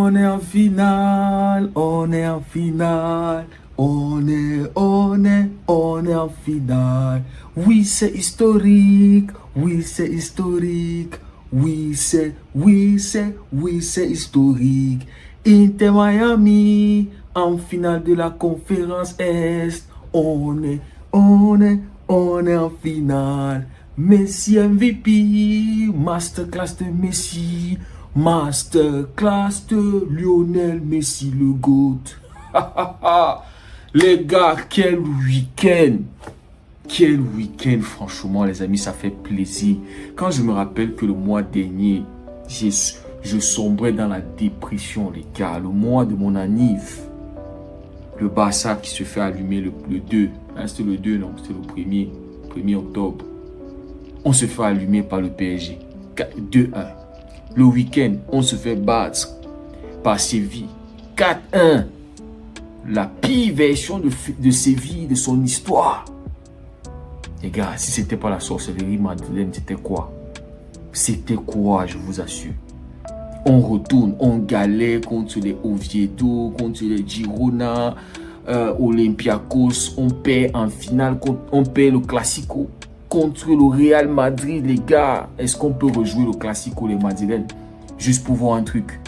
On est en finale, on est en finale. On est en finale. Oui, c'est historique. Oui, c'est historique. Oui, c'est historique. Inter Miami en finale de la conférence Est. On est en finale. Messi MVP, masterclass de Messi, masterclass de Lionel Messi, le GOAT. Les gars, quel week-end! Quel week-end, franchement, les amis, ça fait plaisir. Quand je me rappelle que le mois dernier, je sombrais dans la dépression, les gars. Le mois de mon anniv, le Barça qui se fait allumer le 2. Hein, c'était le 2, non, c'était le 1er octobre. On se fait allumer par le PSG. 2-1. Le week-end, on se fait battre par Séville. 4-1. La pire version de Séville, de son histoire. Les gars, si c'était pas la sorcellerie madeleine, c'était quoi? C'était quoi, je vous assure? On retourne, on galère contre les Oviedo, contre les Girona, Olympiakos. On perd en finale, on perd le Classico contre le Real Madrid, les gars. Est-ce qu'on peut rejouer le Classico, les Madrilènes? Juste pour voir un truc.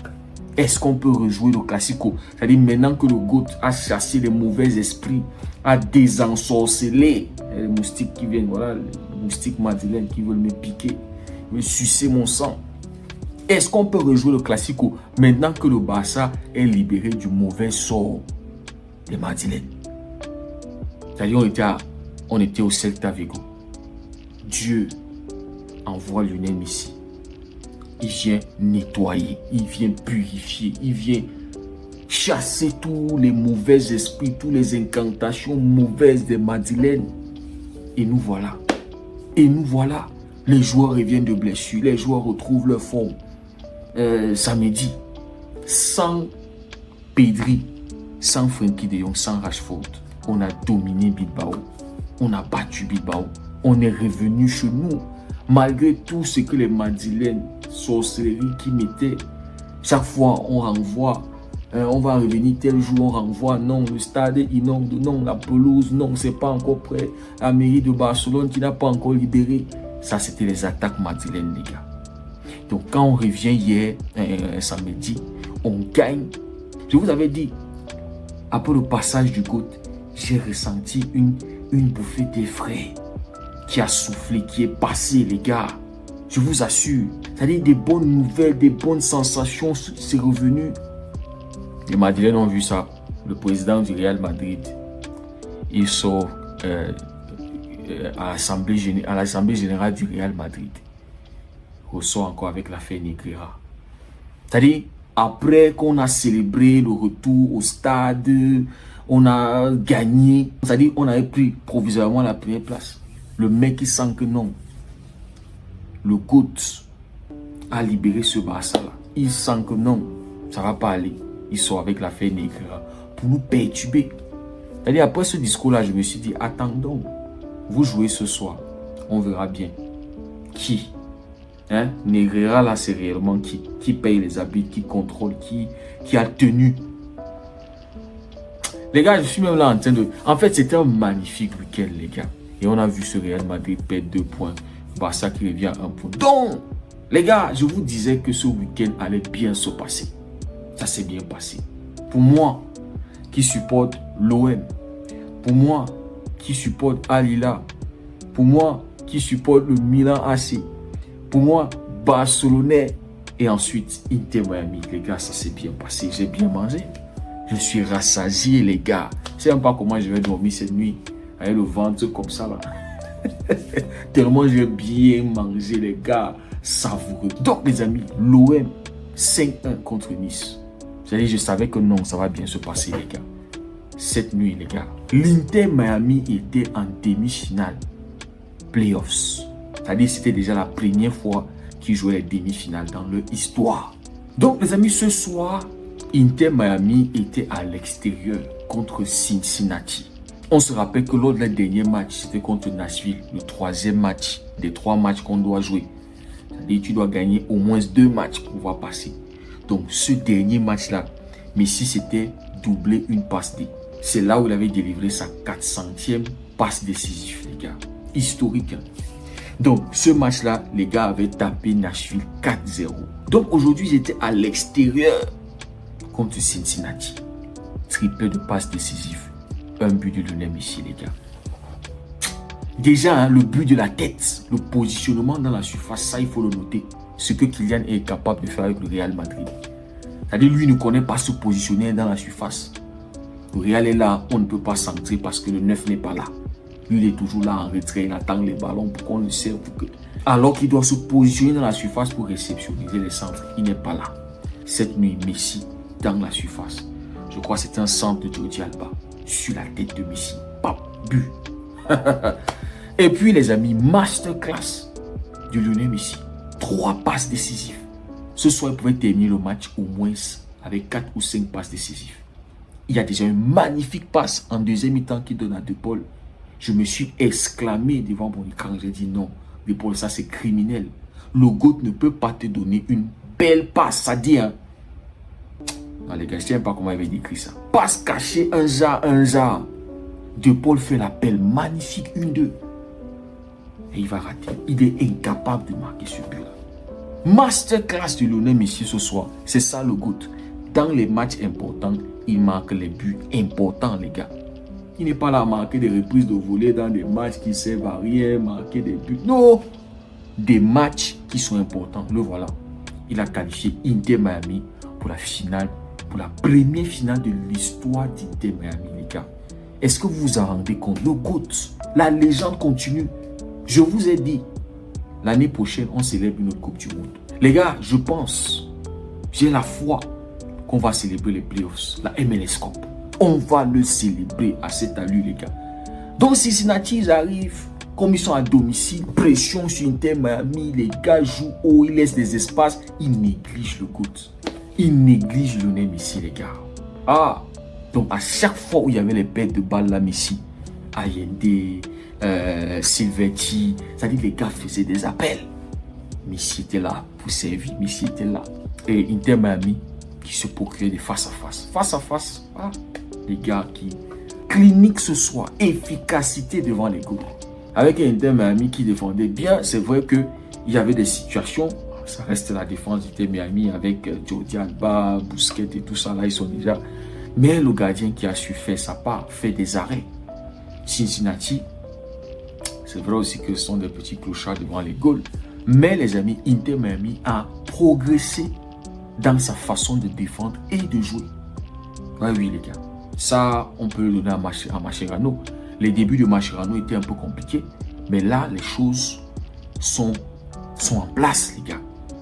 Est-ce qu'on peut rejouer le Classico? C'est-à-dire maintenant que le GOAT a chassé les mauvais esprits, a désensorcelé les moustiques qui viennent, voilà, les moustiques madrilènes qui veulent me piquer, me sucer mon sang. Est-ce qu'on peut rejouer le Classico maintenant que le Barça est libéré du mauvais sort des Madrilènes? C'est-à-dire on était au Celta Vigo. Dieu envoie Lionel Messi. Il vient nettoyer, il vient purifier, il vient chasser tous les mauvais esprits, toutes les incantations mauvaises des Madrilènes. Et nous voilà. Et nous voilà. Les joueurs reviennent de blessures, les joueurs retrouvent leur forme. Samedi, sans Pedri, sans Frenkie de Jong, sans Rashford, on a dominé Bilbao. On a battu Bilbao. On est revenu chez nous. Malgré tout ce que les Madrilènes, sorcellerie qui mettaient, chaque fois on renvoie, on va revenir tel jour, on renvoie, non, le stade est inonde, non, la pelouse, non, c'est pas encore prêt, la mairie de Barcelone qui n'a pas encore libéré. Ça, c'était les attaques madrilènes, les gars. Donc, quand on revient hier, samedi, on gagne. Je vous avais dit, après le passage du GOAT, j'ai ressenti une bouffée d'effraie qui a soufflé, qui est passée, les gars. Je vous assure. C'est-à-dire des bonnes nouvelles, des bonnes sensations, c'est revenu. Les Madrilènes ont vu ça. Le président du Real Madrid, il sort à l'Assemblée générale du Real Madrid. Il ressort encore avec l'affaire Negreira. C'est-à-dire, après qu'on a célébré le retour au stade, on a gagné. C'est-à-dire, on avait pris provisoirement la première place. Le mec qui sent que non. Le GOAT a libéré ce Barça-là. Il sent que non, ça ne va pas aller. Il sort avec l'affaire Negreira pour nous perturber. C'est-à-dire, après ce discours-là, je me suis dit, attendons. Vous jouez ce soir. On verra bien. Qui? Hein? Negreira, là, c'est réellement qui? Qui paye les habits, qui contrôle, qui a tenu. Les gars, je suis même là en train de... En fait, c'était un magnifique week-end, les gars. Et on a vu ce Real Madrid perdre 2 points. Barça qui revient à 1 point. Donc, les gars, je vous disais que ce week-end allait bien se passer. Ça s'est bien passé. Pour moi, qui supporte l'OM. Pour moi, qui supporte Al Hilal. Pour moi, qui supporte le Milan AC. Pour moi, Barcelonais. Et ensuite, Inter Miami. Les gars, ça s'est bien passé. J'ai bien mangé. Je suis rassasié, les gars. Je ne sais même pas comment je vais dormir cette nuit. Avec le ventre comme ça, là. Tellement j'ai bien mangé, les gars. Savoureux. Donc, les amis, l'OM 5-1 contre Nice. C'est-à-dire, je savais que non, ça va bien se passer, les gars. Cette nuit, les gars, l'Inter Miami était en demi-finale. Playoffs. C'est-à-dire, c'était déjà la première fois qu'ils jouaient les demi-finales dans leur histoire. Donc, les amis, ce soir, Inter Miami était à l'extérieur contre Cincinnati. On se rappelle que lors de la dernière match, c'était contre Nashville, le 3e match des 3 matchs qu'on doit jouer. C'est-à-dire tu dois gagner au moins 2 matchs pour pouvoir passer. Donc, ce dernier match-là, Messi s'était doublé une passe D. C'est là où il avait délivré sa 400e passe décisive, les gars. Historique. Hein? Donc, ce match-là, les gars avaient tapé Nashville 4-0. Donc, aujourd'hui, j'étais à l'extérieur contre Cincinnati. Triplé de passes décisives. Un but de Lionel Messi, les gars. Déjà, hein, le but de la tête, le positionnement dans la surface, ça, il faut le noter. Ce que Kylian est capable de faire avec le Real Madrid. C'est-à-dire, lui ne connaît pas se positionner dans la surface. Le Real est là, on ne peut pas centrer parce que le 9 n'est pas là. Lui, il est toujours là en retrait, il attend les ballons pour qu'on le serve. Alors qu'il doit se positionner dans la surface pour réceptionner les centres. Il n'est pas là. Cette nuit, Messi dans la surface. Je crois que c'est un centre de Jordi Alba sur la tête de Messi. Pap, but. Et puis, les amis, masterclass de Lionel Messi. 3 passes décisives. Ce soir, il pouvait terminer le match au moins avec 4 ou 5 passes décisives. Il y a déjà une magnifique passe en deuxième mi-temps qui donne à De Paul. Je me suis exclamé devant mon écran. J'ai dit non, De Paul, ça c'est criminel. Le GOAT ne peut pas te donner une belle passe. Ça dit, hein. Non, les gars, je ne sais pas comment il avait décrit ça. Passe cachée, un jar. De Paul fait l'appel magnifique, 1-2. Et il va rater. Il est incapable de marquer ce but-là. Masterclass de Lionel Messi ce soir. C'est ça le GOAT. Dans les matchs importants, il marque les buts importants, les gars. Il n'est pas là à marquer des reprises de volée dans des matchs qui ne servent à rien, marquer des buts. Non! Des matchs qui sont importants. Le voilà. Il a qualifié Inter Miami pour la finale, pour la première finale de l'histoire d'Inter Miami, les gars. Est-ce que vous vous en rendez compte? Le GOAT, la légende continue. Je vous ai dit, l'année prochaine, on célèbre une autre Coupe du Monde. Les gars, je pense, j'ai la foi qu'on va célébrer les playoffs, la MLS Cup. On va le célébrer à cette allure, les gars. Donc, Cincinnati, ils arrivent, comme ils sont à domicile, pression sur Inter Miami, les gars jouent haut, ils laissent des espaces, ils négligent le GOAT. Ils négligent Lionel Messi, les gars. Ah, donc à chaque fois où il y avait les pertes de balles, là, Messi, Allende, Silvetti, c'est-à-dire les gars faisaient des appels. Messi était là pour servir, Messi était là. Et Inter Miami qui se procure des face à face. Face à face, ah, les gars qui clinique ce soir, efficacité devant les goals. Avec un Inter Miami qui défendait bien, c'est vrai qu'il y avait des situations, ça reste la défense d'Inter Miami avec Jordi Alba, Busquets et tout ça, là ils sont déjà. Mais le gardien qui a su faire sa part, fait des arrêts. Cincinnati, c'est vrai aussi que ce sont des petits clochards devant les goals. Mais les amis, Inter Miami a progressé dans sa façon de défendre et de jouer. Ouais, oui, les gars. Ça, on peut le donner à Mascherano. Les débuts de Mascherano étaient un peu compliqués. Mais là, les choses sont en place, les gars.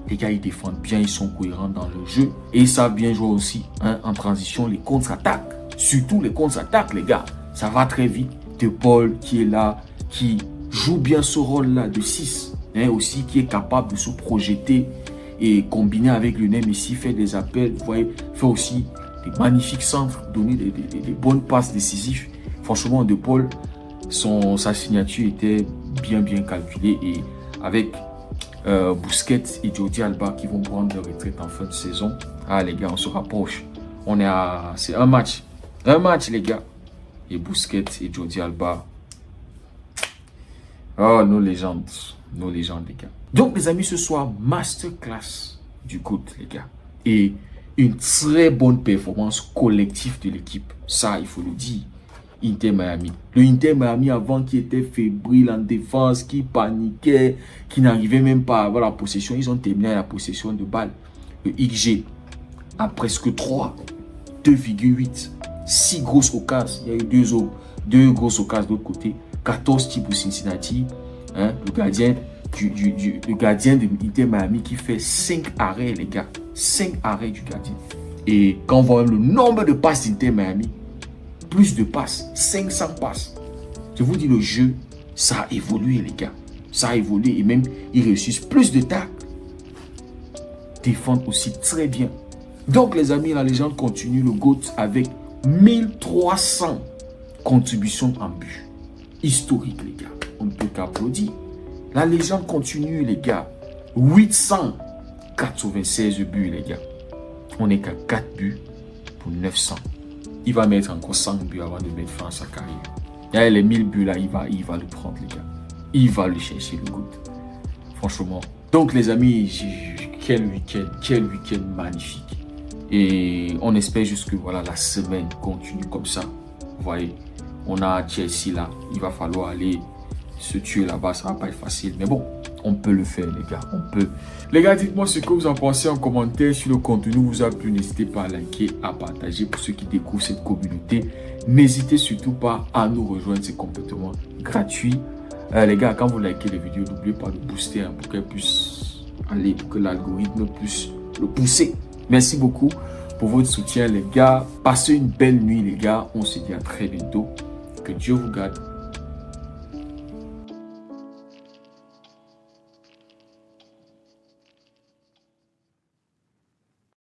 Les gars, ils défendent bien, ils sont cohérents dans le jeu. Et ils savent bien jouer aussi, hein, en transition, les contre-attaques. Surtout les contre-attaques, les gars. Ça va très vite. De Paul qui est là, qui joue bien ce rôle-là de 6. Hein, aussi qui est capable de se projeter et combiner avec Lionel Messi, faire des appels, vous voyez, faire aussi des magnifiques centres, donner des bonnes passes décisives. Franchement, De Paul, sa signature était bien calculée et avec Busquets et Jordi Alba qui vont prendre leur retraite en fin de saison. Ah les gars, on se rapproche. On est à... C'est un match. Un match les gars. Et Busquets et Jordi Alba. Oh, nos légendes. Nos légendes les gars. Donc les amis, ce soir, masterclass du GOAT les gars. Et une très bonne performance collective de l'équipe. Ça, il faut le dire. Inter Miami. Le Inter Miami avant qui était fébrile en défense, qui paniquait, qui n'arrivait même pas à avoir la possession. Ils ont terminé à la possession de balle. Le XG à presque 3, 2,8. 6 grosses occasions. Il y a eu deux grosses occasions de l'autre côté. 14 types pour Cincinnati. Hein, le gardien de Inter Miami qui fait 5 arrêts, les gars. 5 arrêts du gardien. Et quand on voit même le nombre de passes d'Inter Miami, plus de passes, 500 passes. Je vous dis, le jeu, ça a évolué, les gars. Ça a évolué et même, ils réussissent plus de tacles. Défendent aussi très bien. Donc, les amis, la légende continue. Le GOAT avec 1300 contributions en but. Historique, les gars. On ne peut qu'applaudir. La légende continue, les gars. 896 buts, les gars. On n'est qu'à 4 buts pour 900. Il va mettre encore 100 buts avant de mettre fin à sa carrière. Et les 1000 buts là, il va le prendre, les gars. Il va le chercher, le goût. Franchement. Donc, les amis, quel week-end magnifique. Et on espère juste que voilà, la semaine continue comme ça. Vous voyez, on a Chelsea là. Il va falloir aller se tuer là-bas. Ça va pas être facile. Mais bon, on peut le faire, les gars. On peut. Les gars, dites-moi ce que vous en pensez en commentaire. Si le contenu vous a plu, n'hésitez pas à liker, à partager pour ceux qui découvrent cette communauté. N'hésitez surtout pas à nous rejoindre. C'est complètement gratuit. Les gars, quand vous likez les vidéos, n'oubliez pas de booster pour qu'elles puissent aller, pour que l'algorithme puisse le pousser. Merci beaucoup pour votre soutien, les gars. Passez une belle nuit, les gars. On se dit à très bientôt. Que Dieu vous garde.